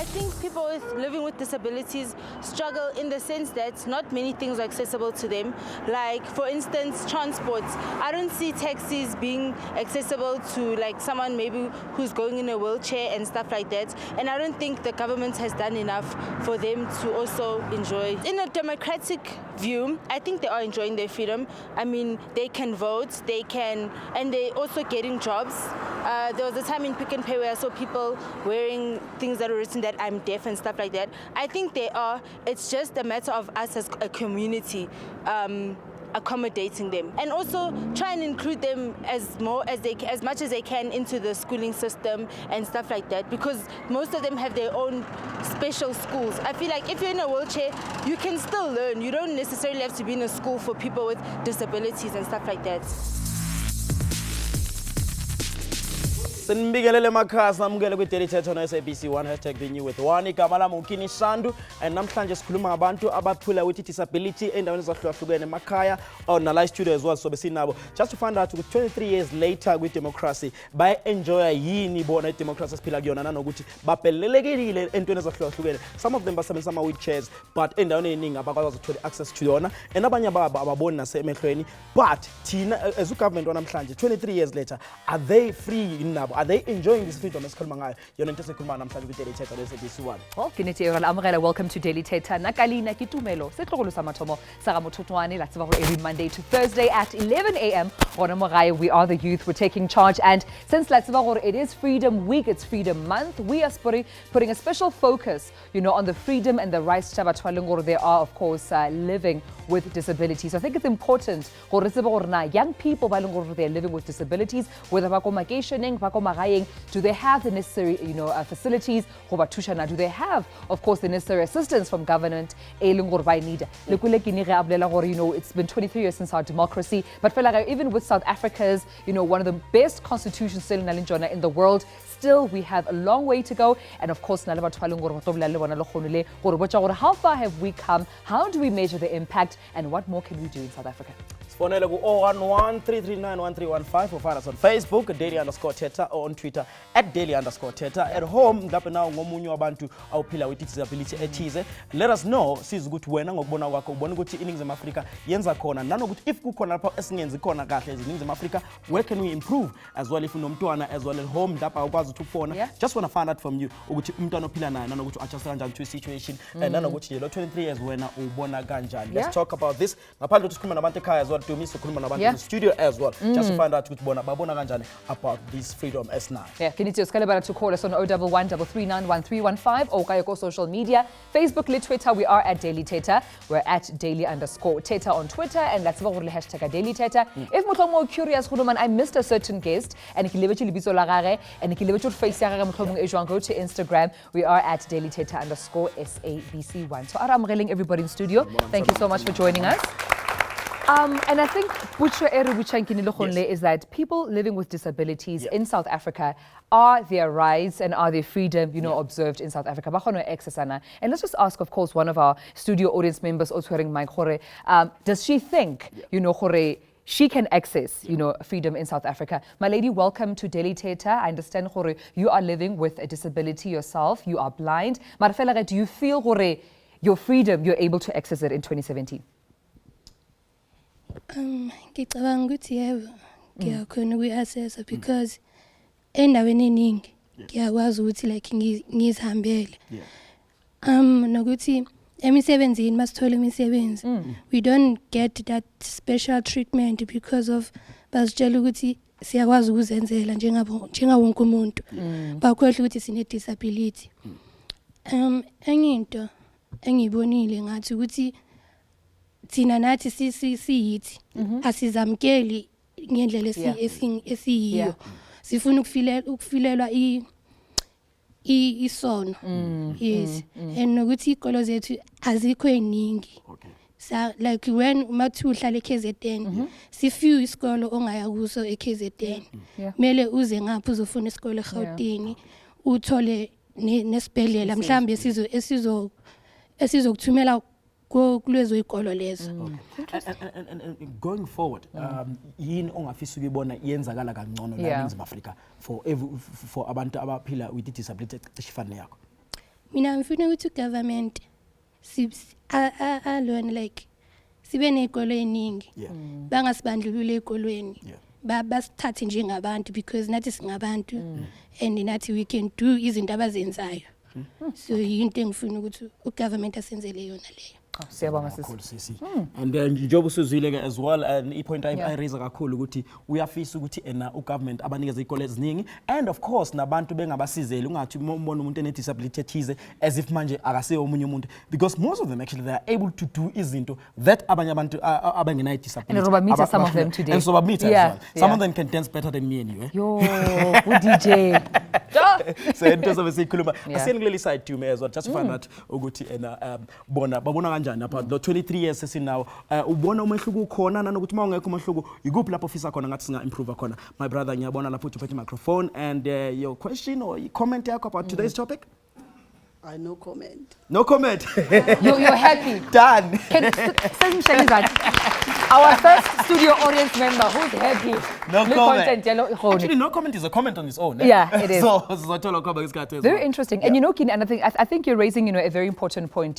I think people living with disabilities struggle in the sense that not many things are accessible to them. Like, for instance, transport. I don't see taxis being accessible to like someone maybe who's going in a wheelchair and stuff like that. And I don't think the government has done enough for them to also enjoy. In a democratic view, I think they are enjoying their freedom. I mean, they can vote, and they're also getting jobs. There was a time in Pick and Pay where I saw people wearing things that were written that I'm deaf and stuff like that. I think they are. It's just a matter of us as a community accommodating them, and also try and include them as much as they can into the schooling system and stuff like that, because most of them have their own special schools. I feel like if you're in a wheelchair, you can still learn. You don't necessarily have to be in a school for people with disabilities and stuff like that. Sinbigelele makhasi namukele kwi-Daily Thetha on SABC 1 #the new with one igama lami Kini Shandu, and namhlanje sikhuluma ngabantu abaphila with disability endaweni ezahlukahlukene emakhaya na live studio as well, so besinabo just to find out 23 years later with democracy by enjoy yini bona democracy siphila kuyona nanokuthi baphelelekile entweni ezahlukahlukene. Some of them basebenzisa ama wheelchairs but endaweni eningi abakwazi ukuthola access to yona, and abanye babo ababoni nasemehlweni. But thina as a government namhlanje 23 years later, are they free nabo? Are they enjoying this freedom? Welcome to Daily Thetha. Nakalina ki Tumelo. Se tlogolo sa mathomo sa Mothotoane la tseba every Monday to Thursday at 11 a.m. We are the youth. We're taking charge, and since la tseba it is Freedom Week, it's Freedom Month, we are putting a special focus, on the freedom and the rights they are, of course, living with disabilities. So I think it's important young people they're living with disabilities, whether do they have the necessary facilities? Do they have, of course, the necessary assistance from government? It's been 23 years since our democracy, but feel like even with South Africa's one of the best constitutions still in the world, still we have a long way to go. And of course, how far have we come? How do we measure the impact? And what more can we do in South Africa? Fonela ku 011-339-1315 or find us on Facebook @daily_Thetha or on Twitter @daily_Thetha. At home lapho nawo ngomunye wabantu awuphila with disability ethize. Let us know sizukuthi wena ngokubona kwakho ubona ukuthi iningizimu Afrika yenza khona nanokuthi if kukhona lapho esingenzi khona kahle eziningizimu Afrika, where can we improve as well? If unomntwana as well at home lapho awukwazi ukufona, just want to find out from you ukuthi umntwana ophila naye nanokuthi adjust kanjani to situation nanokuthi lo 23 years wena ubona kanjani. Let's talk about this. Ngaphandle ukuthi sikhuluma nabantu ekhaya as well, to me sikhuluma nabantu in the studio as well, just to find out ukuthi bona babona kanjani about this freedom as now. Can you tell us to call us on 011-339-1315 or go social media, Facebook, Twitter, we are at Daily Thetha. We're at Daily_Thetha on Twitter, and let's # Daily Thetha. If you're more curious, I missed a certain guest, and if you live and face go to Instagram, we are at Daily Thetha_SABC1. So I'm railing everybody in studio. Thank you so much for joining us. And I think is that people living with disabilities in South Africa, are their rights and are their freedom, observed in South Africa? And let's just ask, of course, one of our studio audience members, does she think, she can access, freedom in South Africa? My lady, welcome to Daily Thetha. I understand, you are living with a disability yourself. You are blind. Do you feel, your freedom, you're able to access it in 2017? Ngicabanga ukuthi yebo ngiyakhona uku-accessa because endaweni eningi ngiyakwazi ukuthi like ngizihambele nokuthi emisebenzini masithola imisebenzi we don't get that special treatment because of basitshela ukuthi siyakwazi ukuzenzela njengawonke umuntu bakhohle ukuthi sine disability. Enye into engibonile ngathi ukuthi thina nathi siyithi asizamkeli ngendlela esiyiyo, sifuna ukufilelwa isono. Yes, and nokuthi ikolo zethu azikho eningi. Like when mathu uhlala eKZN, sifiwe isikolo ongaya kuso eKZN, mele uze ngapha uzofuna isikolo eGauteng, uthole nesibhedlela mhlambe esizokuthumela kulezo ikolo lezo. And going forward, yini ongafisa ukubona yenzakala kangcono la eNingizimu Afrika for abantu abaphila with disability esifane yakho? mina ngifuna ukuthi government alone like sibe nezikole eziningi bangasibandlulula ezikolweni basithathe njengabantu because nathi singabantu and nathi we can do izinto abazenzayo so into engifuna ukuthi ugovernment asenzele yona leyo. Siyabonga sisi. And njengoba usuzwile as well ipoint I raise kakhulu ukuthi uyafisa ukuthi ugovernment abanikeze izikole eziningi and of course nabantu bengabasizeli ungathi umbona umuntu ene disability ethize as if manje akasiyo omunye umuntu because most of them actually they are able to do izinto that abanye abantu abangena disability and Robamita some of them today and Robamita as well some of them can dance better than me anyway. Yo good DJ. So into sobe sikhuluma asiyengilela side to me as well just to find out ukuthi babona kanjani about the 23 years sesinawo ubona umehluko ukhona nanokuthi mawungekho umehluko ikuphi lapho ofisa khona ngathi singa improve khona. My brother ngiyabona lapho uphethe microphone and your question or comment yakho about today's topic. I no comment. No comment. You're happy. Done. Our first studio audience member who's happy. No comment. Content, actually, no comment is a comment on its own. Yeah, it is. So very interesting. And you know, Kini, and I think you're raising, a very important point.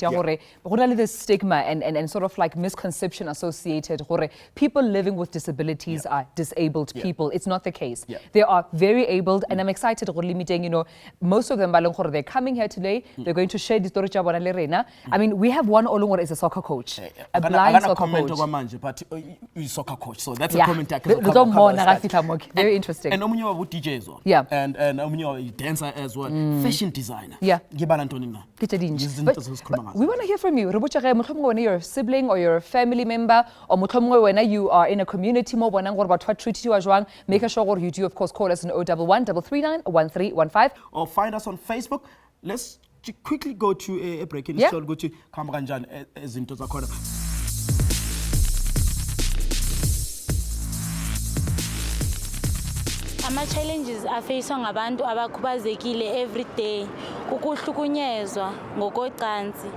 This stigma and sort of like misconception associated. People living with disabilities are disabled people. It's not the case. They are very abled, and I'm excited. Most of them, they're coming here today. They're going to share the story. I mean, we have one Olungore is a soccer coach, a blind soccer coach. But soccer coach, so that's a comment. Very interesting. And omunye wa DJ as well. Yeah. And omunye wa dancer as well. Fashion designer. Yeah. Gibala Antoni na. But we want to hear from you. When you're a sibling or you're a family member, or when you are in a community, make sure you do, of course, call us on 011 339 1315. Or find us on Facebook. Let's quickly go to a break. Yeah. Go to Kamranjan Zinto Zakona. Ama-challenges afeyiswa ngabantu abakhubazekile every day ukuhlukunyezwa ngokocansi.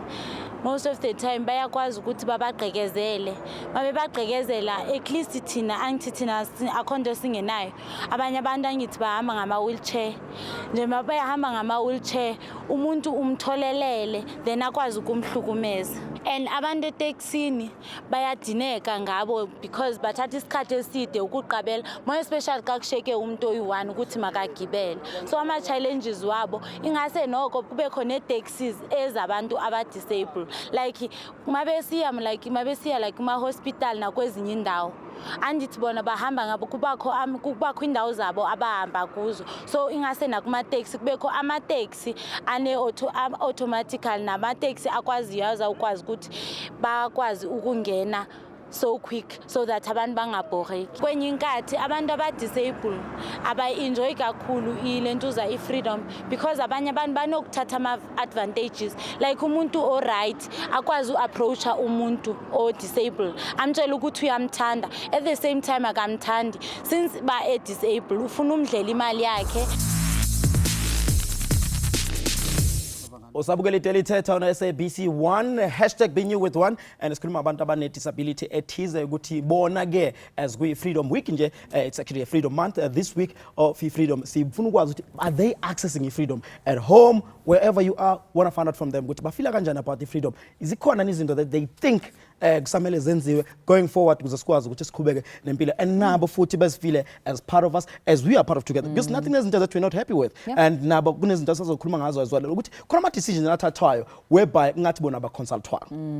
Most of the time bayakwazi ukuthi babagqekezele babebagqekezela at least thina angithi thina akhonto singenayo abanye abantu angithi bahamba ngama wheelchair nje bayahamba ngama wheelchair umuntu umtholelele then akwazi ukumhlukumeza and abantu eTexini bayadineka ngabo because bathatha isikhathi eside ukuqabela more especially xa kusheke umuntu oyi1 ukuthi makagibele so ama challenges wabo ingase noko kube khona e-taxis ezabantu abadisabled like mabesiya like ma hospital nakwezinye indawo andithi bona bahamba ngabo kubakho indawo zabo abahamba kuzo so ingase nakuma taxi kubekho ama taxi ane automatical nama taxi akwazi yaza ukwazi ukuthi bakwazi ukungena so quick so that abantu bangabhoreki kwenye inkathi abantu abadisabled abayi-enjoy kakhulu ilentuza i-freedom because abanye abantu banokuthatha ama-advantages like umuntu o-right akwazi u-approacha umuntu o-disabled amtshela ukuthi uyamthanda at the same time akamthandi since ba-disabled ufuna umdlela imali yakhe. Osabukele Daily Thetha on SABC 1 #BeNewWith1 and esikhuluma abantu abane disability ethize ukuthi bona ke as we Freedom Week nje it's actually a Freedom Month this week of freedom sifuna ukwazi ukuthi are they accessing freedom at home wherever you are want to find out from them ukuthi bafila kanjani about the freedom izikhona izinto that they think kusamele zenziwe going forward ukuze sikwazi ukuthi sikhubeke nempilo and nabo futhi bezifile as part of us as we are part of together because nothing izinto that we're not happy with and nabo kunezinto sazokhuluma ngazo as well ukuthi khona ama decisions athathwayo whereby ngathi bona aba consultwa.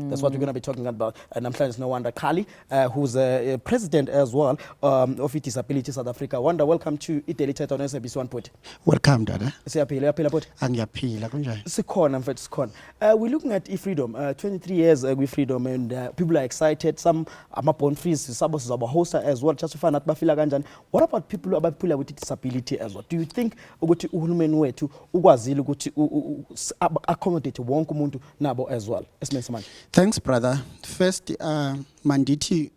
That's what we're going to be talking about namhlanje no Wanda Kali who's a president as well of Disability South Africa. Wanda, welcome to Daily Thetha on SABC 1 point. Welcome dada. Siyaphila phot. Angiyaphila kunjani? Sikhona mfethu sikhona. We're looking at freedom 23 years with freedom and people are excited, some are born free, some are hoster as well, just to find out bafila kanjani. What about people abaphila with disability as well? Do you think ukuthi uhulumeni wethu ukwazile ukuthi accommodate wonke umuntu nabo as well? Esimenze manje. Thanks brother. First mandithi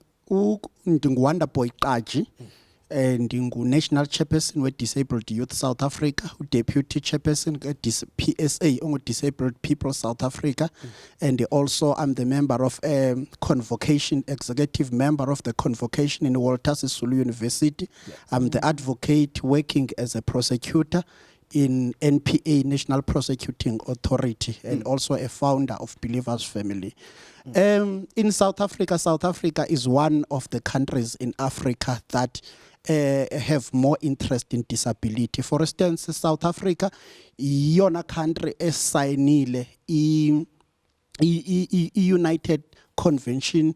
ndinguWanda Boy Qaji and National Chairperson with Disabled Youth South Africa, Deputy Chairperson at PSA on Disabled People South Africa, and also I'm the member of Convocation, executive member of the Convocation in Walter Sisulu University. I'm the advocate working as a prosecutor in NPA, National Prosecuting Authority, and also a founder of Believers Family. In South Africa is one of the countries in Africa that have more interest in disability. For instance, South Africa, yona country signile United Convention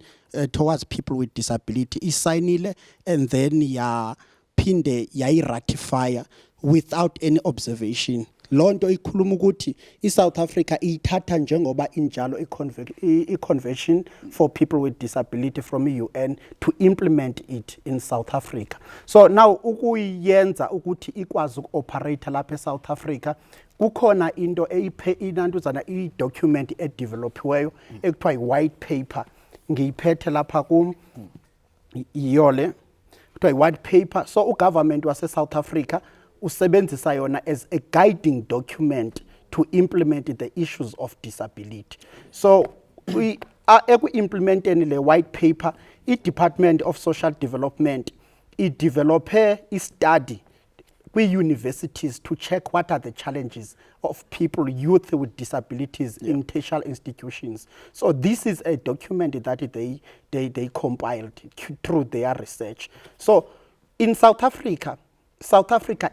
towards people with disability. Signile and then ya pinde ya ratify without any observation. Lonto ikhuluma ukuthi iSouth Africa ithatha njengoba injalo i-convention for people with disability from UN to implement it in South Africa. So now ukuyenza ukuthi ikwazi uku-operate lapha eSouth Africa, kukhona into inantuzana i-document edevelopiweyo ekuthiwa i-white paper. Ngiyiphethe lapha kum iyole kuthiwa i-white paper. So ugovernment wase-South Africa usebenzisa yona as a guiding document to implement the issues of disability. So we are implementing the white paper. I-Department of Social Development develop a study with universities to check what are the challenges of people, youth with disabilities in tertiary institutions. So this is a document that they compiled through their research. So in South Africa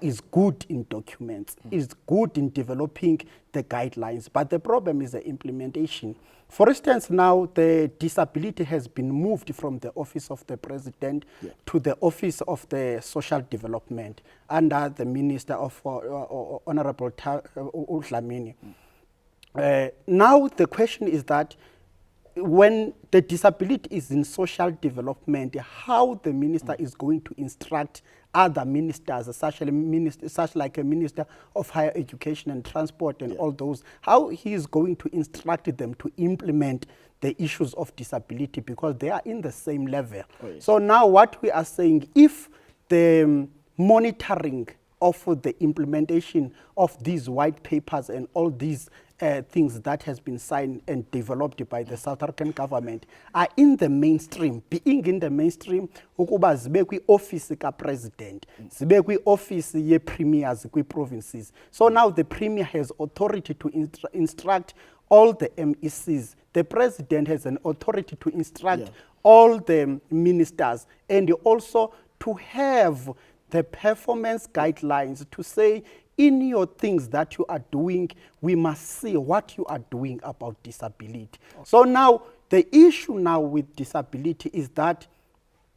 is good in documents, is good in developing the guidelines, but the problem is the implementation. For instance, now the disability has been moved from the office of the president to the office of the social development under the Minister of Honorable Dlamini. Now the question is that when the disability is in social development, how the minister is going to instruct other ministers, such like a minister of higher education and transport and all those, how he is going to instruct them to implement the issues of disability, because they are in the same level. So now what we are saying, if the monitoring of the implementation of these white papers and all these things that has been signed and developed by the South African government are in the mainstream, being in the mainstream, ukuba zibe kwi office ka president, zibe kwi office ye premiers kwi provinces. So now the premier has authority to instruct all the MECs. The president has an authority to instruct all the ministers, and also to have the performance guidelines to say, in your things that you are doing, we must see what you are doing about disability. So now, the issue now with disability is that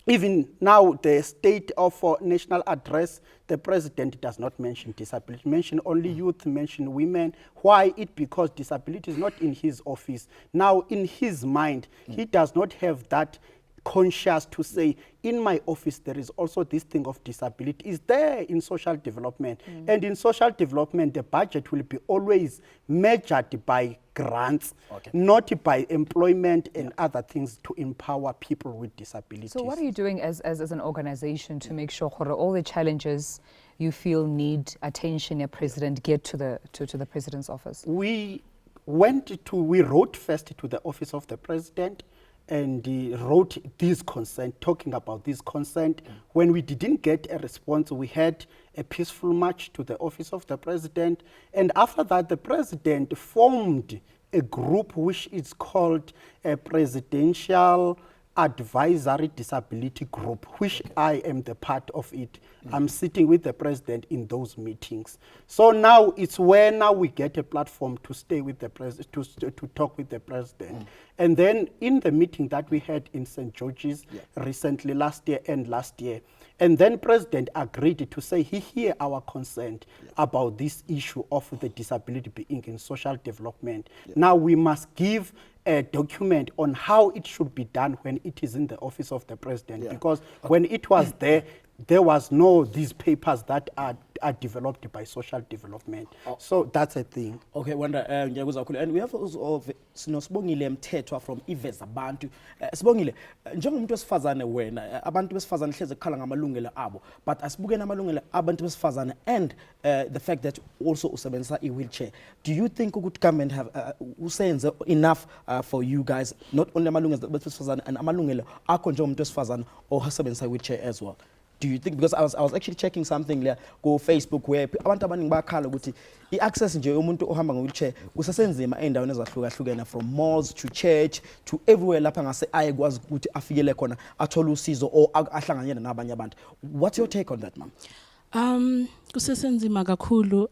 even now the state of national address, the president does not mention disability, mention only youth, mention women. Why? Because disability is not in his office. Now, in his mind, he does not have that conscious to say, in my office there is also this thing of disability. Is there in social development, and in social development the budget will be always measured by grants, not by employment and other things to empower people with disabilities. So what are you doing as an organization to make sure all the challenges you feel need attention, your president, get to the president's office? We wrote first to the office of the president, and wrote this consent, talking about this consent. When we didn't get a response, we had a peaceful march to the office of the president. And after that, the president formed a group which is called a Presidential Advisory Disability Group, which I am the part of it. I'm sitting with the president in those meetings. So now it's where now we get a platform to stay with the president, to talk with the president. And then in the meeting that we had in St. George's recently, last year, and then president agreed to say he hear our consent about this issue of the disability being in social development. Now we must give a document on how it should be done when it is in the office of the president, because when it was there was no these papers that are developed by social development. So that's a thing. Okay, wonder and we have also Sibongile Mthethwa from Iveza Abantu. Sibongile, njengomuntu wesifazane wena, abantu besifazane hleze khala ngamalungelo abo, but asibuke namalungelo abantu besifazane and the fact that also usebenzisa i-wheelchair. Do you think ukuthi government have usenze enough for you guys, not only amalungelo besifazane and amalungelo akho njengomuntu wesifazane or usebenzisa i-wheelchair as well? do you think, because I was actually checking something there go Facebook where abantu abaningi bakhala ukuthi i-access nje yomuntu ohamba nge-wheelchair kusasenzima endaweni ezahlukahlukene from malls to church to everywhere lapha ngase ayekwazi ukuthi afikele khona athole usizo or ahlanganyele nabanye abantu. What's your take on that, ma'am? Kusasenzima kakhulu,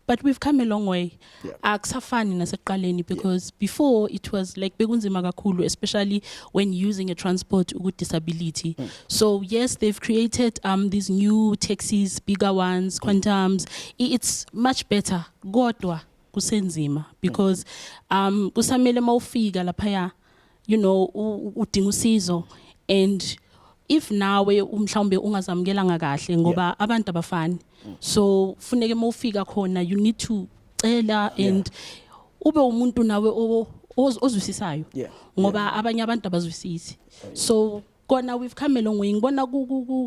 but we've come a long way. Akusafani nasekuqaleni because before it was like bekunzima kakhulu, especially when using a transport with disability. So yes, they've created these new taxis, bigger ones, quantums. It's much better. Kodwa kusenzima because kusamele mawufika laphaya, you know, udinga usizo, and if nawe mhlawumbe ungazamkelanga kahle ngoba abantu abafani, so funeke mawufika khona you need to cela and ube umuntu nawe ozwisisayo ngoba abanye abantu abazwisisi. So kona we've come a long way. Ngibona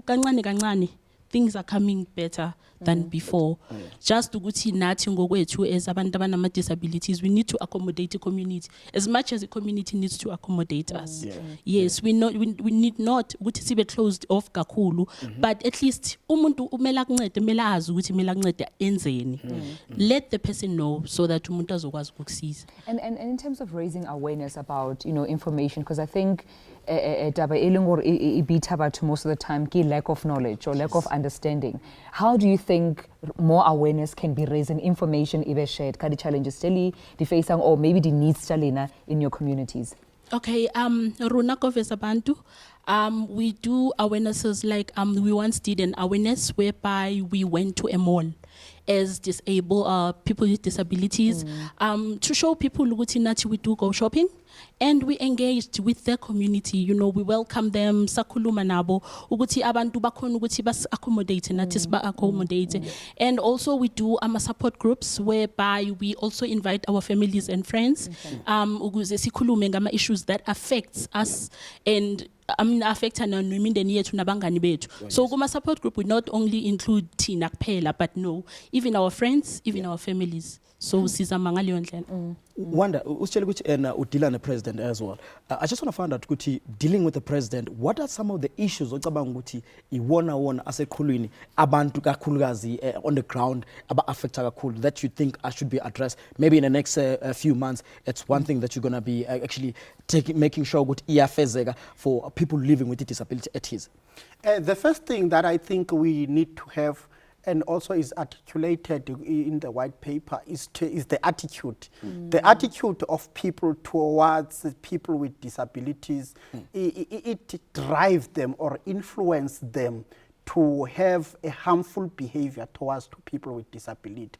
kancane kancane things are coming better than before. Just ukuthi nathi ngokwethu as abantu abanama disabilities, we need to accommodate the community as much as the community needs to accommodate us. Yes, we need not ukuthi sibe closed off kakhulu, but at least umuntu umela kuncede, umela azi ukuthi umela kuncede enzeni. Let the person know so that umuntu azokwazi ukukusiza. And in terms of raising awareness about, you know, information, because I think taba elengor ibitha batho most of the time ki lack of knowledge or lack of understanding. How do you think more awareness can be raised and information ibe shared ka di challenges teli di facing or maybe the needs talina in your communities? Okay, Runa Kovesa Bantu, we do awarenesses like we once did an awareness whereby we went to a mall as disabled people with disabilities to show people ukuthi nathi we do go shopping. And we engaged with their community, you know, we welcome them, sakhuluma nabo, ukuthi abantu bakhona ukuthi bas accommodate, nathi siba accommodate. And also we do support groups whereby we also invite our families and friends, ukuze sikhulume ngama issues that affects us and affect nemindeni yethu nabangani bethu. So kuma support group we not only include thina kuphela, but no, even our friends, even our families. So sizama ngaleyo ndlela. Wanda, usitshela ukuthi udila ne-president as well. I just want to find out ukuthi dealing with the president, what are some of the issues ocabanga ukuthi iwona aseqhulwini abantu kakhulukazi on the ground aba-affecta kakhulu that you think should be addressed maybe in the next few months? It's one thing that you're going to be actually making sure ukuthi iyafezeka for people living with a disability at his. The first thing that I think we need to have and also is articulated in the white paper is the attitude. The attitude of people towards people with disabilities, it drives them or influence them to have a harmful behavior towards people with disability.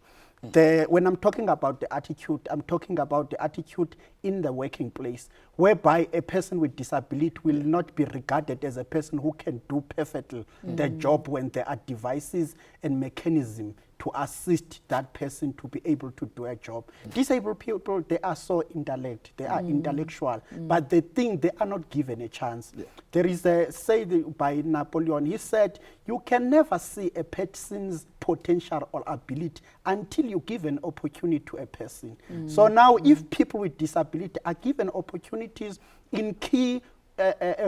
When I'm talking about the attitude, I'm talking about the attitude in the working place, whereby a person with disability will not be regarded as a person who can do perfectly the job when there are devices and mechanisms to assist that person to be able to do a job. Disabled people, they are so intellect, they are intellectual, but they think they are not given a chance. There is a say by Napoleon, he said, you can never see a person's potential or ability until you give an opportunity to a person. So now if people with disability are given opportunities in key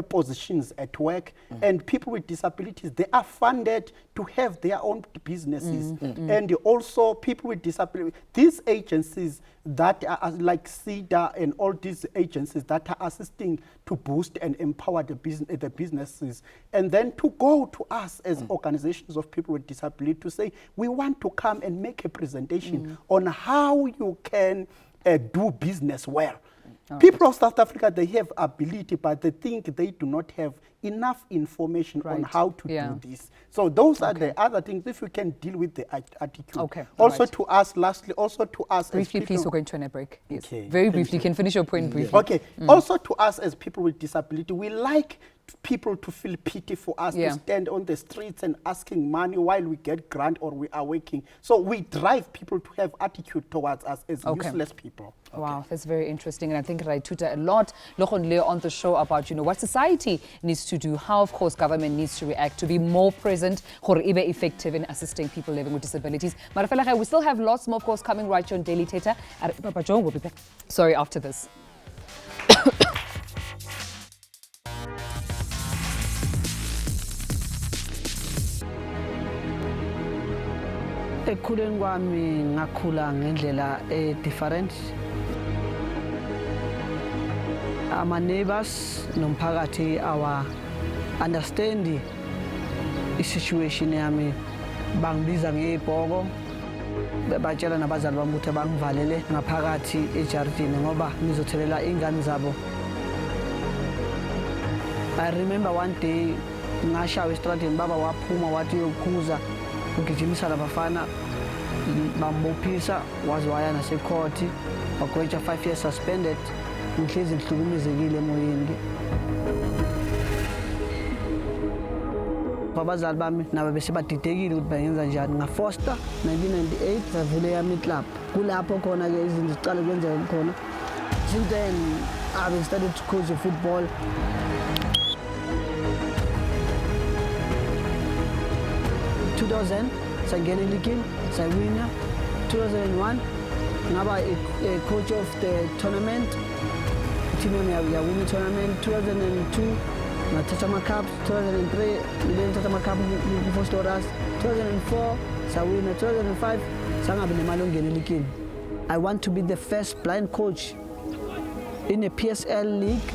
positions at work, and people with disabilities, they are funded to have their own businesses. And also people with disability, these agencies that are like CEDA and all these agencies that are assisting to boost and empower the businesses, and then to go to us as organizations of people with disability to say, we want to come and make a presentation on how you can do business well. People of South Africa, they have ability, but they think they do not have enough information on how to do this. So those are the other things, if we can deal with the attitude. Also to us, lastly, also to us briefly, as please, we're going to a break. Yes. Okay. Very briefly, you can finish your point briefly. Okay. Also to us as people with disability, we like people to feel pity for us to stand on the streets and asking money while we get grant or we are working. So we drive people to have attitude towards us as useless people. Wow, that's very interesting, and I think I tutor a lot on the show about, you know, what society needs to do, how of course government needs to react to be more present, be effective in assisting people living with disabilities. Marafela, we still have lots more of course coming right here on Daily Thetha. Papa John will be back. Sorry, after this. ekukhuleni kwami ngakhula ngendlela different. Ama neighbors nomphakathi our understand i-situation yami bangibiza ngebhoko batshela nabazali bami ukuthi bangivalele ngaphakathi ejardini ngoba ngizothelela ingane zabo. I remember one day ngashawa estradini baba waphuma wathi uyokhuza ugijimisa labafana bambophisa waze waya nasekhoti wagwetshwa 5 years suspended. Ngihlezi ngihlukumezekile emoyeni. Abazali bami nabo bese badidekile ukuthi bayenza njani. Ngafoster 1998 savule yami club. Kulapho khona ke izinto ziqale kwenzeka khona. Since then I started to coach football. In 2000 sangena league sawina. 2001 ngaba a coach of the tournament. Team yami yawina tournament. 2002 nathatha ama-cups. 2003 nithatha ama-cup ku-First Horas. 2004 sawina. 2005 sangabi nemali ongena elikini. I want to be the first blind coach in a PSL league.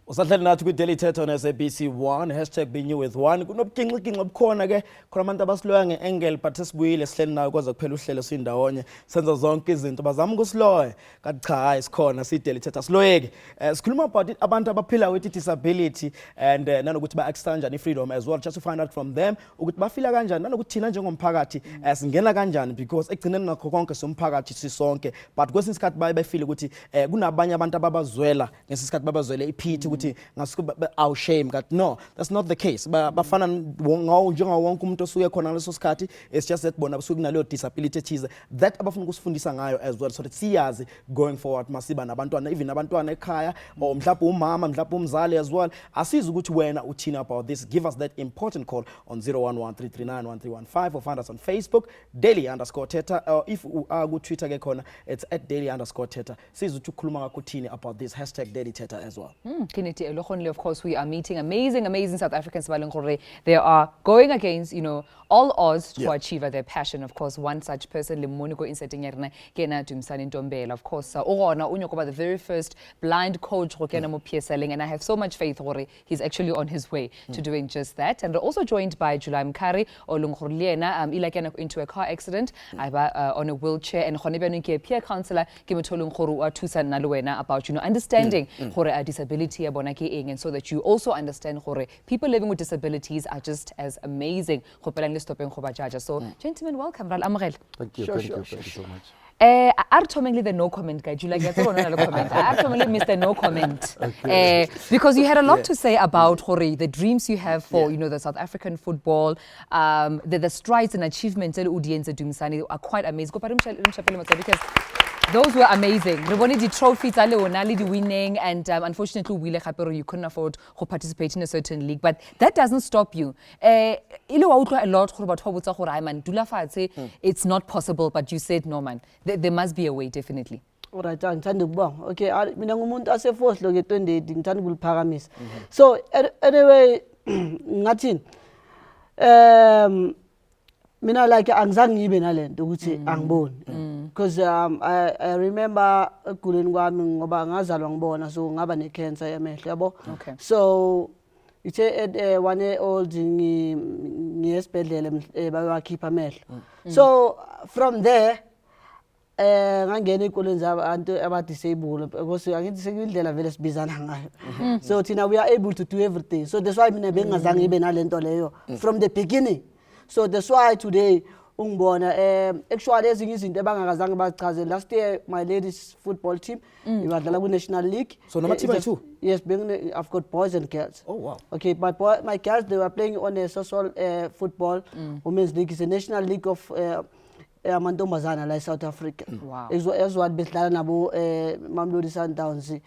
Usahleli nathi kwi-Daily Thetha on SABC 1 #BeNewWith1 kunobugingxigingxi obukhona ke khona abantu abasiloya nge-angle but sibuyile sihleli nayo kwaze kuphela uhlelo sindawonye senza zonke izinto bazama ukusiloya kanti cha hayi sikhona si-Daily Thetha siloyeke sikhuluma about abantu abaphila with disability and nanokuthi ba-access kanjani i-freedom as well just to find out from them ukuthi bafila kanjani nanokuthi thina njengomphakathi singena kanjani because ekugcineni nakho konke somphakathi sisonke but kwesinye isikhathi baye befile ukuthi kunabanye abantu ababazwela ngesinye isikhathi babazwele iphithi ukuthi aw shame but no that's not the case bafana njengawo wonke umuntu osuke khona leso sikhathi it's just that bona basuke kunaleyo disability ethize that abafuna ukusifundisa ngayo as well so that siyazi going forward masiba nabantwana even abantwana ekhaya or mhlawumbe umama mhlawumbe umzali as well asiza ukuthi wena uthina about this give us that important call on 0113391315 or find us on Facebook daily_Thetha or if ku Twitter ke khona it's @daily_Thetha siza ukuthi ukukhuluma ngakuthini about this #DailyThetha as well. Kini of course we are meeting amazing South Africans they are going against all odds to achieve their passion. Of course one such person Limoniko insetting yarna kena Tumelo of course unyokoba the very first blind coach mo PSLing and I have so much faith he's actually on his way to doing just that. And we're also joined by July Mkari olungkhorliena ilakena into a car accident on a wheelchair and khonebe peer counselor ke motholong khoro wa thusa nna le wena about understanding a disability and so that you also understand people living with disabilities are just as amazing. So gentlemen, welcome. Thank you, thank you so much. Ultimately the no comment guy. You like that comment? Ultimately Mr. No comment. Because you had a lot to say about the dreams you have for the South African football, the strides and achievements that audience are quite amazing. Because those were amazing. We wanted the trophies, the winning, and unfortunately, you couldn't afford to participate in a certain league. But that doesn't stop you. A lot about it's not possible, but you said no, man. There must be a way, definitely. Alright, okay, mina ngumuntu aseforce ke 28 ngithanda ukuliphakamisa. So anyway, ngathini mina like angizange ngibe nalento ukuthi angiboni because I remember eguleni kwami ngoba ngazalwa ngibona so ngaba ne cancer yamehlo yabo. So ithe at 1 year old ngiyesibhedlela bayakhipha amehlo. So from there ngangena ezikoleni zabantu abadisabled because angithi sekuyindlela vele sibizana ngayo. So thina we are able to do everything. So that's why mina bengazange ngibe nalento leyo from the beginning. So that's why today actually ezinye izinto ebangakazange bachaze last year my ladies football team ibadlala ku National League. So number team too? Yes, I've got boys and girls. Oh wow. Okay, but my girls they were playing on a social football women's league. It's a national league of amantombazana like South Africa. Wow. As what bedlala nabo Mamelodi Sundowns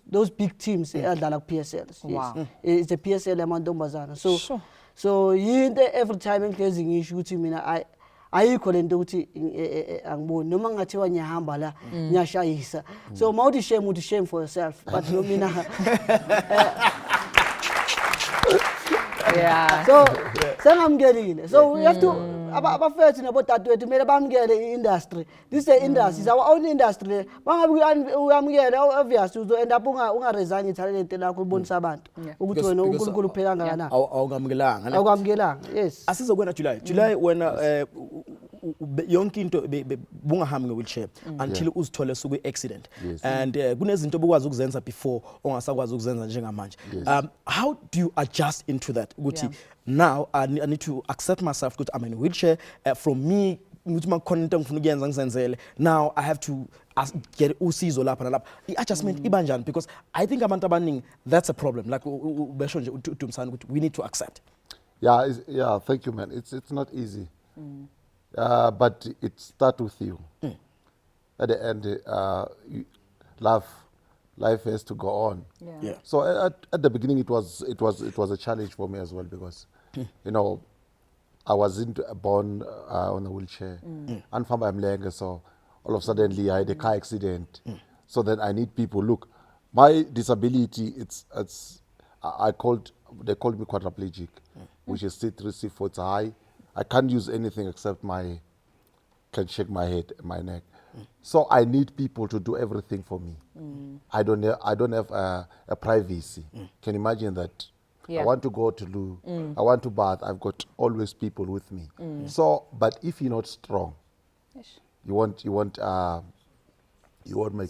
those big teams edlala ku PSL. Wow. It's a PSL amantombazana. So sure. So every time I'm closing issue to me, ayikho lento ukuthi angiboni noma ngathiwa ngiyahamba la ngiyashayisa so mawuthi shame for yourself but no mina Yeah. so sengamkelile so we have to abafethu nabodadewethu kumele bamkele i-industry this is the industry is our own industry bangabe uyamkele obvious uzo end up ungaresign italent lakho ubonisa abantu ukuthi wena uNkulunkulu uphela kangakanani awukamkelanga yes asizokwena July wena yonke into bungahambi nge-wheelchair until uzithole suku accident and kunezinto obukwazi ukuzenza before ongasakwazi ukuzenza njengamanje how do you adjust into that ukuthi now I need to accept myself ukuthi I'm in a wheelchair from me ukuthi makhona into engifuna ukuyenza ngizenzele now I have to get usizo lapha nalapha i-adjustment ibanjani because I think abantu abaningi that's a problem like besho nje uTumsani ukuthi we need to accept yeah thank you man it's not easy but it starts with you at the end life has to go on so at the beginning it was a challenge for me as well because you know I wasn't born on a wheelchair and from Mlenge so all of a sudden I had a car accident so then I need people look my disability they called me quadriplegic which is C3 C4 it's high I can't use anything except can shake my head, my neck. So I need people to do everything for me. I don't have a privacy. Can you imagine that? Yeah. I want to go to loo. I want to bath. I've got always people with me. So, but if you're not strong, you won't make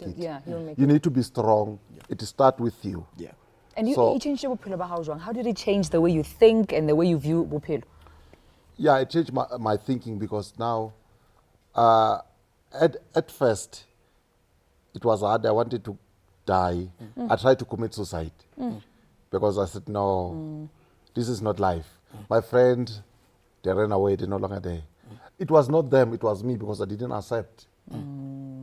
it. Yeah, you won't make you need to be strong. It start with you. Yeah. And you changed your bophelo ba hao jwang? How did it change the way you think and the way you view bophelo? Yeah, it changed my thinking because now, at first, it was hard. I wanted to die. I tried to commit suicide because I said, no, this is not life. My friend, they ran away. They're no longer there. It was not them. It was me because I didn't accept.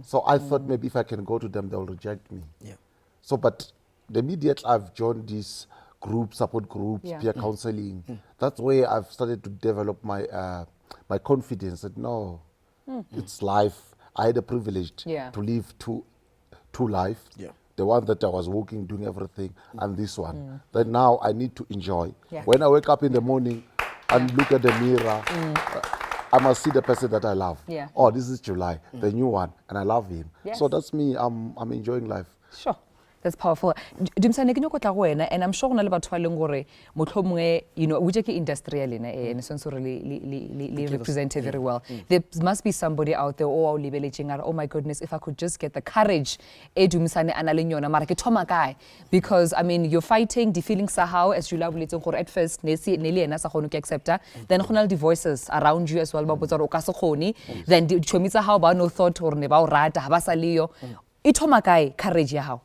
So I thought maybe if I can go to them, they'll reject me. Yeah. So, but the immediate I've joined this support groups, peer counseling. That's where I've started to develop my my confidence that no, it's life. I had a privilege to live two life. Yeah. The one that I was working, doing everything, and this one. That now I need to enjoy. Yeah. When I wake up in the morning and look at the mirror, I must see the person that I love. Yeah. Oh, this is July, the new one, and I love him. Yes. So that's me. I'm enjoying life. Sure. That's powerful. Dumsane ke nyokotla go wena and I'm sure gona le batho ba leng gore motlhomongwe you know we ke industrial and sense really represented very well. There must be somebody out there oh libeleching oh my goodness if I could just get the courage e Dumsane ana le nyona mara ke thoma kae because I mean you're fighting the feelings somehow as you love buletseng gore at first ne le ena sa gone ke accepta then gona le voices around you as well ba botsa gore o ka se khone then di chomitsa how ba no thought gore ne ba o rata ba sa leyo e thoma kae courage ya how.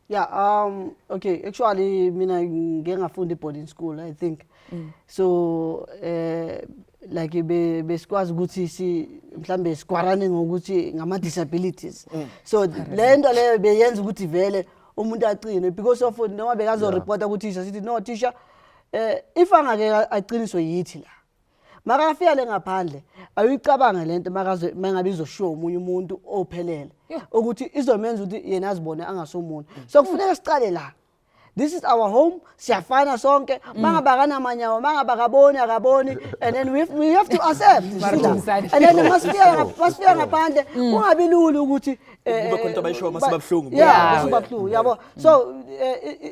Yeah, okay, actually, mina ngengafunda boarding school, I think. So, like besikwazi ukuthi mhlambe sikwarane ngokuthi ngama disabilities. So, lento le beyenza ukuthi vele umuntu aqine because of noma bekazo reporta ku teacher sithi no teacher if angake aqiniswe yithi la. Maka afika le ngaphandle ayicabanga lento makaze mangabe izoshow umunye umuntu ophelele ukuthi izomenza ukuthi yena azibone angasomuntu so kufuneka siqale la this is our home siyafana sonke mangabakana amanyawo mangabakaboni akaboni and then we have to accept and then masifika ngaphandle kungabi lula ukuthi kuba khona abayisho masibabhlungu yabo so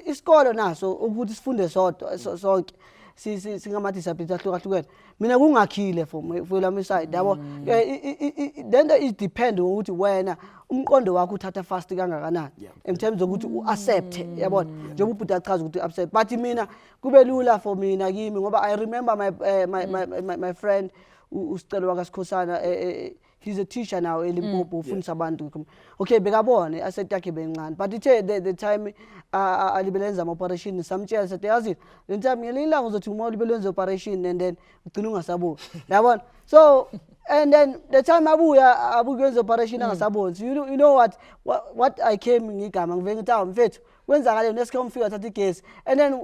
isikolo naso ukuthi sifunde sonke singama disabilities ahlukahlukene mina kungakhile for lami side yabo then it depend ukuthi wena umqondo wakho uthatha fast kangakanani in terms ukuthi uaccept yabona njengoba ubhuti achaza ukuthi accept but mina kube lula for mina kimi ngoba I remember my friend usicelo wakasikhosana he's a teacher now eLimpopo ufundisa abantu okay bekabone asset yakhe bencane but the time alibelenza ama operation samtshela sathi yazi le time ngelinye ilanga uzothi uma ulibelenza operation and then ugcina ungasaboni yabona so And then the time abuyenza operation angasabonzi, you know what I came ngigama ngivenge ntawo mfethu kwenzakale nesikhomfika thatha igesi and then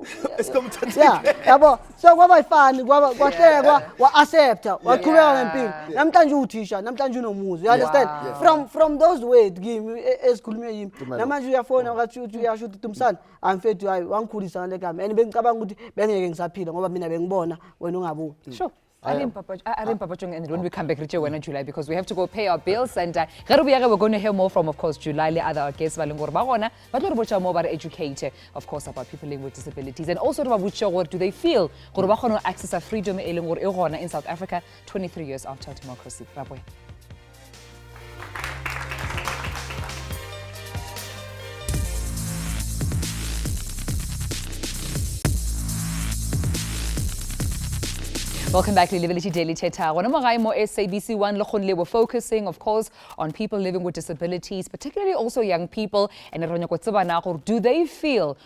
yeah yabo so kwabayifani kwahlekwa wa-accepta waqhubeka ngempilo namhlanje uthisha namhlanje unomuzi, you understand from those words kimi esikhulunywe yimi namanje uyafona ngathi uyasho ukuthi Tumsana amfethu hayi wangikhulisa ngale gama and bengicabanga ukuthi bengeke ngisaphila ngoba mina bengibona wena ungabuyi. Sure. And when we come back, Richard, when July, because we have to go pay our bills. And we're going to hear more from, of course, July, the other guests, but we're more about educate, of course, about people living with disabilities. And also, what do they feel? Access to freedom in South Africa 23 years after democracy. Welcome back to Livability Daily Thetha. SABC 1 we're focusing, of course, on people living with disabilities, particularly also young people. And do they feel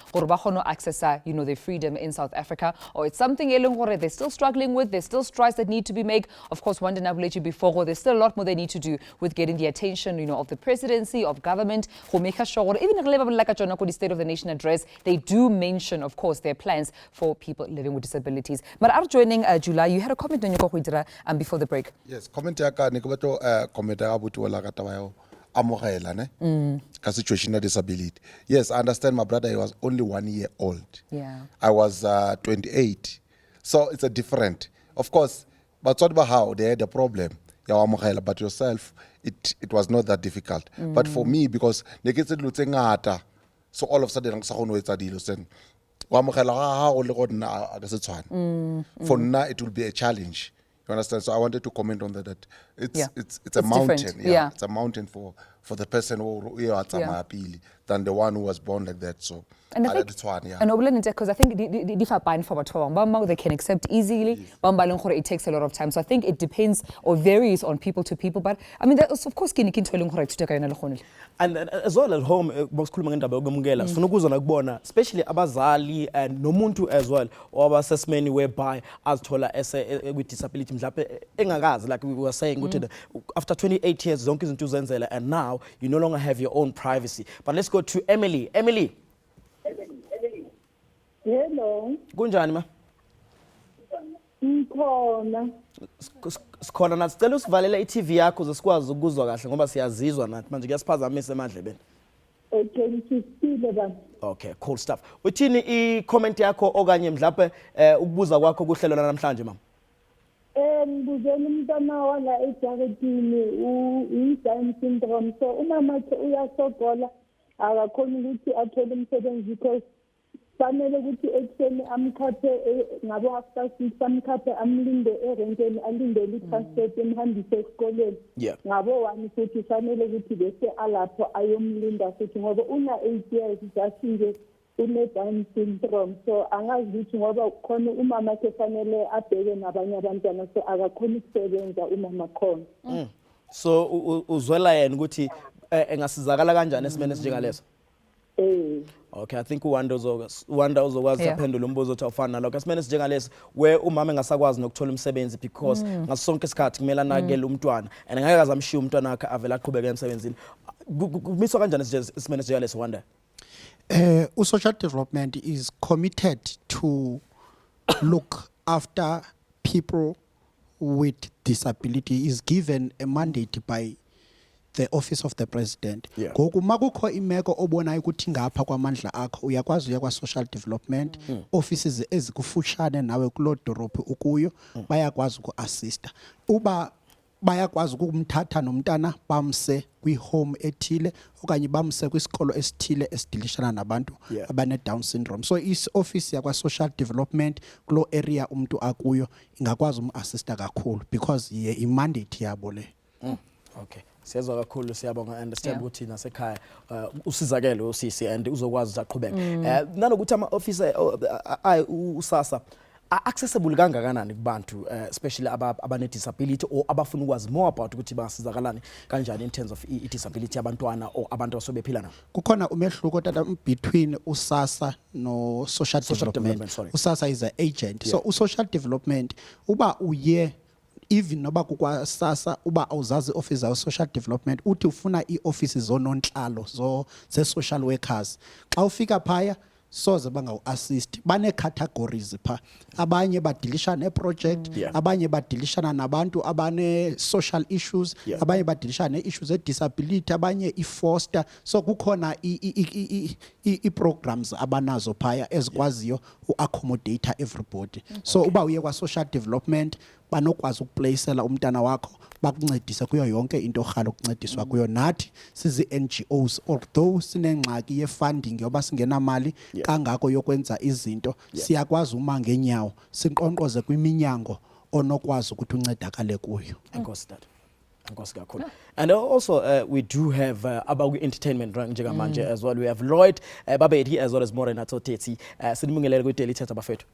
access their freedom in South Africa, or it's something they're still struggling with? There's still strides that need to be made. Of course, one did before. There's still a lot more they need to do with getting the attention, of the presidency, of government, who make sure even like the State of the Nation address, they do mention, of course, their plans for people living with disabilities. But after joining July, you had a comment on your before the break. Yes, comment yaka ni kubato comment abutu wala katawayo amogela ne ka situation of disability. Yes, I understand my brother, he was only 1 year old. Yeah. I was 28. So it's a different. Of course, but what about how they had a problem? Ya amogela, but yourself it was not that difficult. But for me, because neketse lutse ngata, so all of a sudden sa go no etsa dilo sen for now it will be a challenge, you understand. So I wanted to comment on that it's a mountain. Yeah, it's a mountain for the person who than the one who was born like that. So and I think, because I think they can accept easily. It takes a lot of time. So I think it depends or varies on people to people. But I mean, that's, of course, Kini and as well at home, especially abazali and nomuntu as well, or assessment whereby as tola with disability, like we were saying, after 28 years, and now you no longer have your own privacy. But let's go to Emily. Emily. Hello. Kunjani ma? Ngikhona. Sikhona nathi sicela usivalela i-TV yakho ze sikwazi ukuzwa kahle ngoba siyazizwa nathi manje kuyasiphazamisa emandlebeni. Okay, ngisisile baba. Okay, cool stuff. Uthini i-comment yakho okanye mhlawumbe ukubuza kwakho kuhlelo namhlanje mama? Ngibuzela umntwana wala ejaketini i-Down syndrome, so umama wakhe uyasogola akakhona ukuthi athole umsebenzi because fanele ukuthi ekuseni amkhaphe ngabo after 6 amkhaphe amlinde erenkeni alindele i-transport emhambise esikoleni ngabo 1 futhi fanele ukuthi bese alapho ayomlinda futhi ngoba una 8 years just nje une-Down syndrome, so angazi ukuthi ngoba khona umama wakhe fanele abheke nabanye abantwana, so akakhona ukusebenza umama khona. So uzwela yena ukuthi engasizakala kanjani esimene esinjengaleso? Okay, I think uwanda uzokwazi aphendula umbuzo othi awufana nalokho esimene esinjengaleso where umama engasakwazi nokuthola umsebenzi because ngaso sonke isikhathi kumele anakele umntwana and ngeke azamshiya umntwana wakhe avela aqhubeke emsebenzini. Kumiswa kanjani esimene esinjengaleso wanda? Social development is committed to look after people with disability, is given a mandate by the office of the president. Ngoku makukho imeko obonayo ukuthi ngapha kwamandla akho uyakwazi uya kwa social development offices ezikufutshane nawe kulo dorobhu ukuyo bayakwazi uku-assista. Uba bayakwazi ukumthatha nomntana bamse kwi-home ethile okanye bamse kwisikolo esithile esidilishana nabantu abane-Down syndrome. So is-office yakwa social development kulo area umuntu akuyo ingakwazi umu-assista kakhulu because i-mandate yabo le. Okay. Siyazwa kakhulu, siyabonga, understand ukuthi nasekhaya usizakele usisi and uzokwazi aqhubeka. Nanokuthi ama officer usasa accessible kangakanani kubantu especially abane disability or abafuna ukwazi more about ukuthi basizakalani kanjani in terms of disability abantwana or abantu asobephila nabo? Kukhona umehluko tata between usasa no social development. Usasa is an agent. So social development uba uye even noba kukwa SASSA uba awuzazi officer of social development uthi ufuna ioffice zonontlalo ze social workers xa ufika phaya soze bangawu-assist bane-categories pha abanye badilisha ne-project abanye badilishana nabantu abane-social issues abanye badilishana ne-issues e-disability abanye i-foster so kukhona i-programs abanazo phaya ezikwaziyo u-accommodate everybody so uba uye kwa-social development banokwazi ukuplacela umntana wakho bakuncedise kuyo yonke into orhala ukuncediswa kuyo nathi sizi-NGOs although sinengxaki ye-funding yoba singenamali kangako yokwenza izinto siyakwazi uma ngenyawo sinkqonkqoze kwiminyango onokwazi ukuthi uncedakale kuyo. Enkosi dad. Enkosi kakhulu. And also we do have about entertainment njengamanje as well. We have Lloyd Babedi as well as Morena Toteti. Sinimungele ku Daily Thetha bafethu.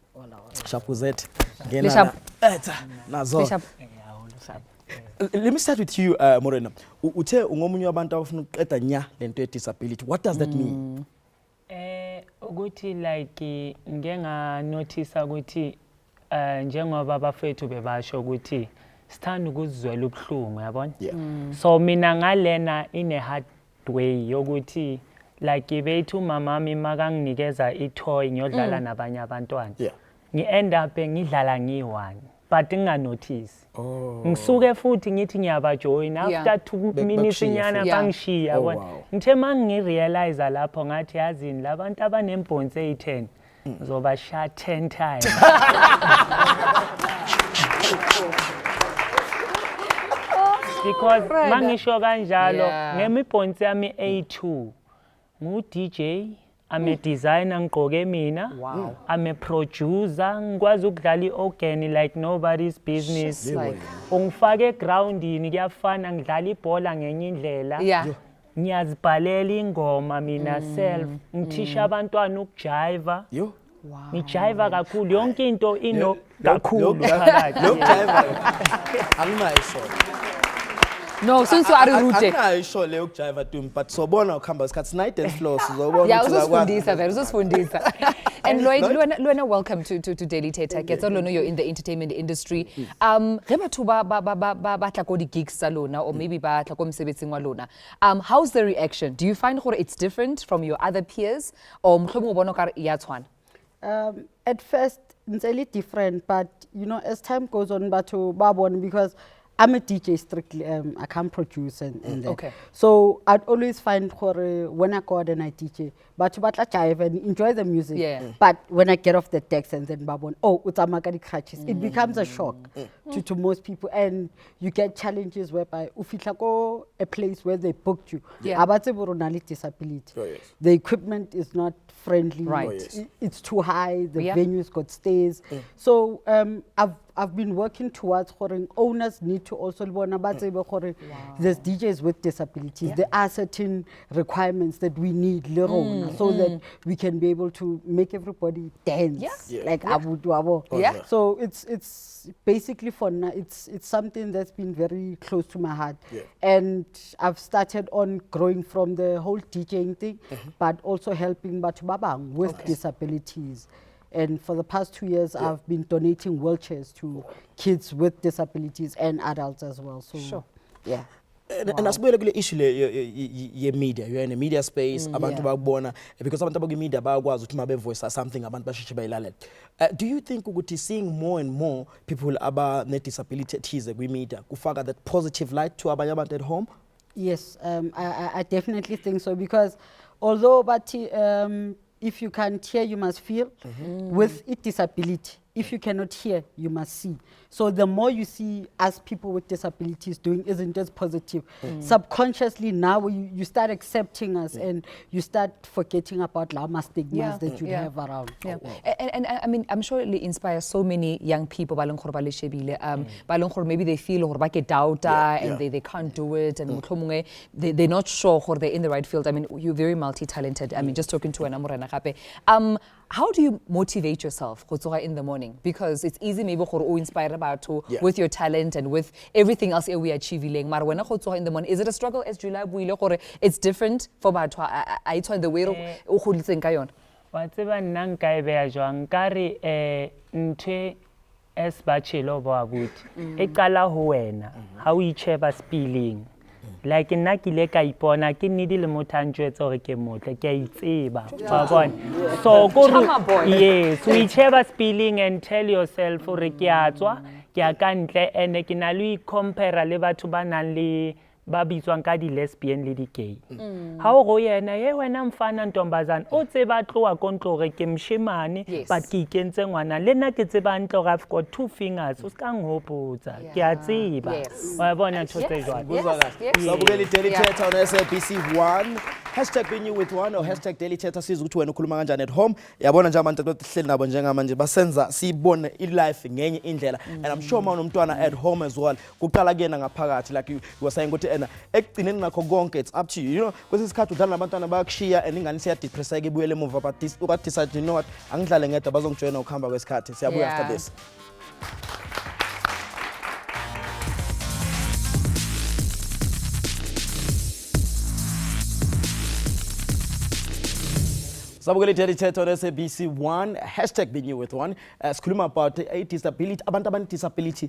Shapuzet. Ngena nazo. Let me start with you Morena. Uthe ungomunye wabantu abafuna ukuqeda nya lento ye-disability. What does that mean? Ukuthi like ngenga notice ukuthi njengoba bafethu bebasho ukuthi sithanda ukuzwela ubuhlungu yabona so mina ngalena in a hard way yokuthi like bethu mamami makanginikeza itoy ngiyodlala nabanye abantwana ngi-end up ngidlala ngi-1 but nginotice ngisuke futhi ngithi ngiyabajoin after 2 minutes nyana bangishiya yabona ngithe mangirealize lapho ngathi yazini labantu abanembhonsi eyi10 ngizoba sha 10 times because mangisho kanjalo ngemibhonsi yami A2 ngu DJ ame designer ngqoke mina ame producer ngikwazi ukudlala iorgan like nobody's business ungifake groundini kuyafana ngidlala ibhola ngenye indlela ngiyazibhalela ingoma mina self ngithisha abantwana ukujiva ngijiva kakhulu yonke into ino kakhulu phakathi lokujiva anginayo no since you are route anginayo le ukujiva but sobona ukuhamba isikhathi night dance floor sizobona usifundisa and Lloyd Luana welcome to Daily Thetha ke tsolo no you're in the entertainment industry ge batho ba tla go di gigs sa lona or maybe ba tla go msebetsing wa lona how's the reaction? Do you find gore it's different from your other peers or mhlomong bona ka ya tshwana? At first it's a little different, but you know as time goes on batho ba bona because I'm a DJ strictly, I can't produce and that. Okay. So I'd always find when I go out and I DJ, but to batla jive and enjoy the music. But when I get off the decks and then babon, utamaka crutches, it becomes a shock to most people, and you get challenges whereby ufitla go a place where they booked you. Abatse boronali disability. The equipment is not friendly. Right. It's too high. The venue's got stairs. So I've been working towards owners need to also there's DJs with disabilities. There are certain requirements that we need so that we can be able to make everybody dance like Abu Duabo. So it's basically for now it's something that's been very close to my heart. And I've started on growing from the whole DJing thing, but also helping Batu Babang with disabilities. And for the past 2 years, I've been donating wheelchairs to kids with disabilities and adults as well. So, And as well, the issue ye media, you're in a media space, abantu bakubona because abantu bakwi media bayakwazi ukuthi mabe voice something abantu basheshe bayilalela. Do you think ukuthi seeing more and more people aba ne disability thize kwi media kufaka that positive light to abanye abantu at home? Yes, I definitely think so because although if you can't hear, you must feel. With a disability, if you cannot hear, you must see. So the more you see us people with disabilities doing isn't just positive. Subconsciously now you start accepting us and you start forgetting about lama stigmas that you have around. And I mean, I'm sure it inspires so many young people. Maybe they feel they doubt and they can't do it and they're not sure or they're in the right field. I mean, you're very multi-talented. I mean, just talking to an Amorana Kape. How do you motivate yourself in the morning? Because it's easy maybe to inspire about with your talent and with everything else we achieve. But when you in the morning, is it a struggle as July or it's different for about the way you think? esibachilo ba ukuthi eqala ho wena ha o itsheba spilling like nna ke ile ka ipona ke nnedi le motho a ntjwetsa hore ke motle ke a itseba wa bona so yes o itsheba spilling and tell yourself hore ke a tswa ke a ka ntle ene ke na le compare le batho ba nang le ba bitswang ka di-lesbian le di-gay ha o go yena ye wena mfana ntombazana o tseba tloa ko ntlo gore ke mshemane but ke ikentse ngwana le nna ke tseba ntlo gore I've got 2 fingers o ska nghopotsa ke a tseba wa bona ntho tse jwalo sabukeli Daily Thetha on SABC 1 #benyouwith1 or #dailythetha siza ukuthi wena ukhuluma kanjani at home yabona nje abantu hleli nabo njengamanje basenza sibone ilife ngenye indlela and I'm sure mawunomntwana at home as well kuqala kuyena ngaphakathi like you were saying ukuthi ekugcineni nakho konke it's up to you, you know kwesi sikhathi udlala nabantwana bayakushiya and ingane siya depresseka ibuyele emuva but decide you know what angidlale ngedwa bazongijoyina ukuhamba kwesikhathi siyabuya after this. Sabukeli Daily Thetha on SABC 1 #benyouwith1 sikhuluma about disability abantu disability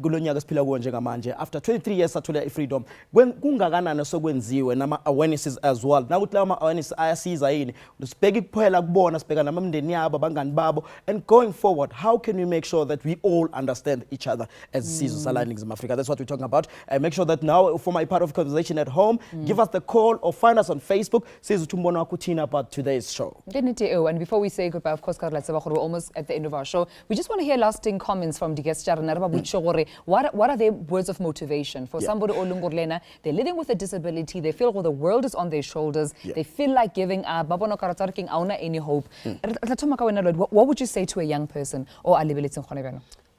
kulonyaka siphila kuwo njengamanje after 23 years sathola freedom kungakanani sokwenziwe nama awarenesses as well nakuthi lawa awareness ayasiza yini sibheke kuphela kubona sibheka namamndeni yabo abangani babo and going forward how can we make sure that we all understand each other as sizwe salani in Africa. That's what we're talking about. Make sure that now for my part of conversation at home give us the call or find us on Facebook sizwe umbona wakho uthina about today's show. And before we say goodbye, of course, we're almost at the end of our show. We just want to hear lasting comments from the guests. What are their words of motivation for somebody olungorlena? They're living with a disability. They feel the world is on their shoulders. They feel like giving up. Any hope. What would you say to a young person or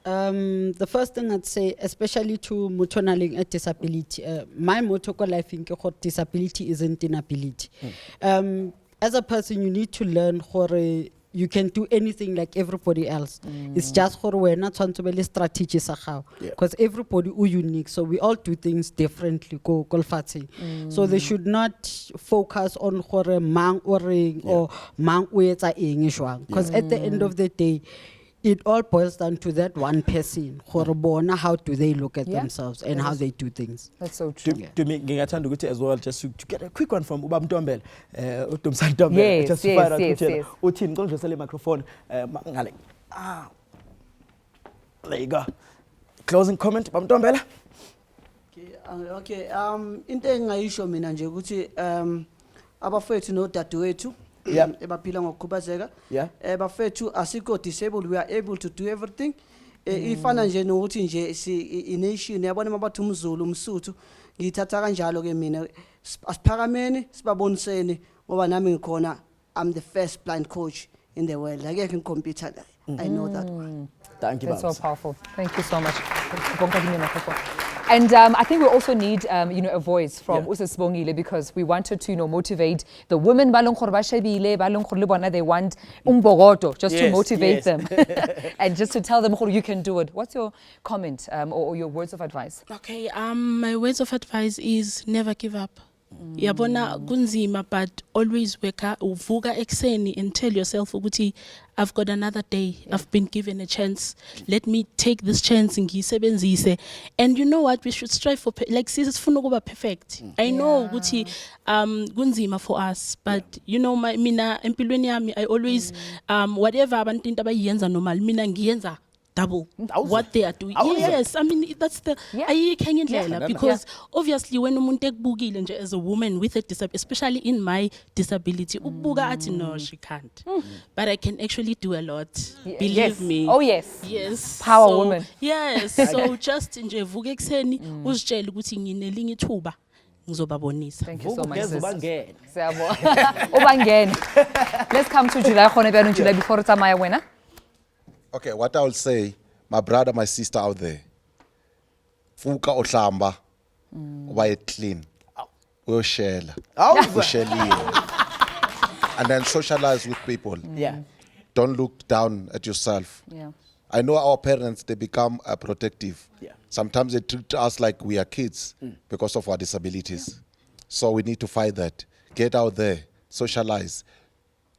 the first thing I'd say, especially to mutonaling at disability, my motto for life in disability isn't inability. As a person, you need to learn how you can do anything like everybody else. It's just how we're not trying to be strategy because everybody is unique, so we all do things differently. So they should not focus on how mang or mang because at the end of the day, it all boils down to that one person. How do they look at themselves and how they do things? That's so true. To me, as well, just to get a quick one from Ubam Tombel, Yes. Utin, go to the microphone. There you go. Closing comment, Ubam Tombel. Okay. Into engayisho mina nje ukuthi abafethu no dadewethu ebaphila ngokukhubazeka bafethu asikho disabled, we are able to do everything. Ifana nje nokuthi nje ination yabona mabathi umZulu umSuthu ngithatha kanjalo ke mina asiphakameni sibabonisene ngoba nami ngikhona. I'm the first blind coach in the world. I can compete. I know that one. Thank you. That's so powerful. Thank you so much. And I think we also need, a voice from Usis Bongile because we wanted to, motivate the women. They want umbogoto just to motivate them and just to tell them you can do it. What's your comment or your words of advice? Okay, my words of advice is never give up. Yabona kunzima, but always uvuka ekseni and tell yourself ukuthi I've got another day. I've been given a chance. Let me take this chance ngisebenzise. And you know what? We should strive for sifuna ukuba perfect. I know ukuthi kunzima for us, but mina empilweni yami I always whatever abantu into abayenza normal mina ngiyenza double what they are doing. Yes, I mean that's the because obviously when umuntu ekubukile nje as a woman with a disability, especially in my disability, ukubuka athi no she can't, but I can actually do a lot. Believe me. Oh yes. Yes. Power woman. Yes. So just nje vuka ekseni uzitshela ukuthi nginelinye ithuba ngizobabonisa. Thank you so much. Let's come to July July before tsamaya wena. Okay, what I will say, my brother, my sister out there, fuka ohlamba, ubaye clean, uyoshela, and then socialize with people. Don't look down at yourself. I know our parents, they become protective. Sometimes they treat us like we are kids because of our disabilities. So we need to fight that. Get out there, socialize,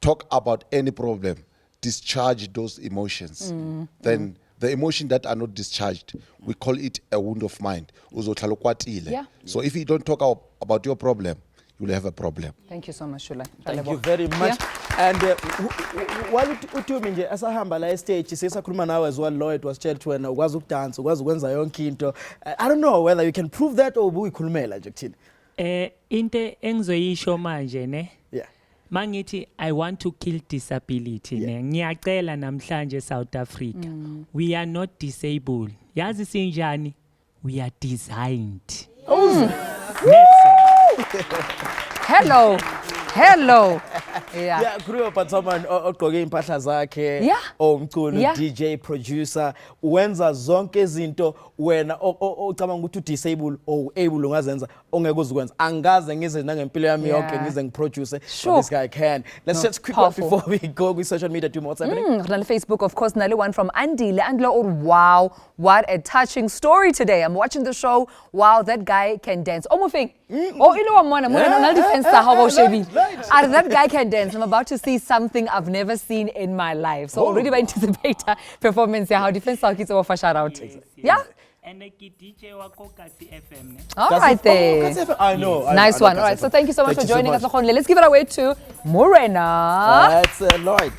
talk about any problem. Discharge those emotions. Then the emotion that are not discharged, we call it a wound of mind. Yeah. So if you don't talk about your problem, you will have a problem. Thank you so much, Shula. Thank you very much. And while uThumi nje asahamba la stage sisakhuluma nawe as well Lloyd was chat wena ukwazi ukudance ukwazi ukwenza yonke into. I don't know whether you can prove that or uyikhulumela nje kuthini. Inte engizoyisho manje ne. Yeah. Mangithi I want to kill disability ne. Ngiyacela namhlanje South Africa. We are not disabled. Yazi sinjani? We are designed. Hello. Yeah, grew up at someone ogqoke impahla zakhe, umculo, DJ, producer, wenza zonke izinto wena ocabanga ukuthi udisable or able ungazenza ongeke uzikwenza. Angaze ngize nangempilo yami yonke ngize ngiproduce, but this guy can. Let's just quick one before we go with social media to what's happening. On Facebook, of course, Nali one from Andile. Andile, wow, what a touching story today. I'm watching the show. Wow, that guy can dance. Oh, moving. Oh, you know what, that guy can dance. I'm about to see something I've never seen in my life. So already by anticipate performance. How different kids over shout out. Yeah. And the DJ wa Kokasi FM. All right there. I know. Nice one. All right. So thank you so much for joining us. Let's give it away to Morena. That's Lloyd.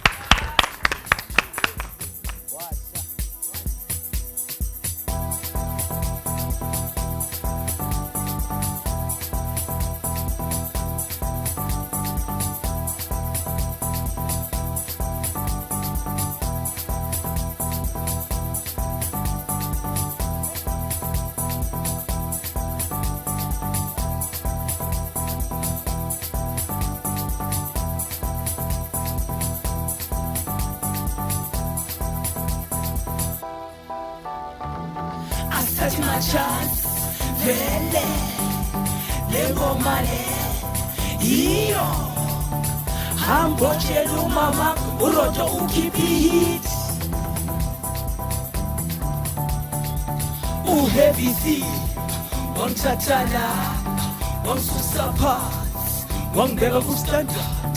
Touch my chance, vele, lego male, iyo. Hambochelu mama, urojo ukipi hit. Heavy C, one chatala, one susapats, one bega standard.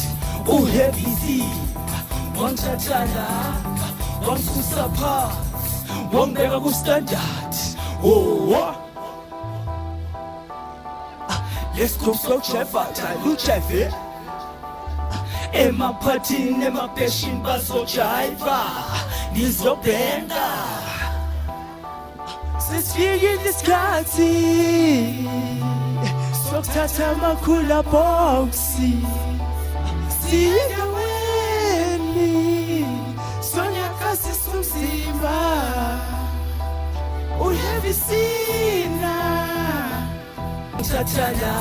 Heavy C, one chatala, one susapats, one bega standard. Let's go so chef who chef it. Emma patin, Emma passion, baso chiva. Nizo benga. Since we in this party, so tata makula boxy. See the way, Sonia kasi sumsiva. We have seen Tachala.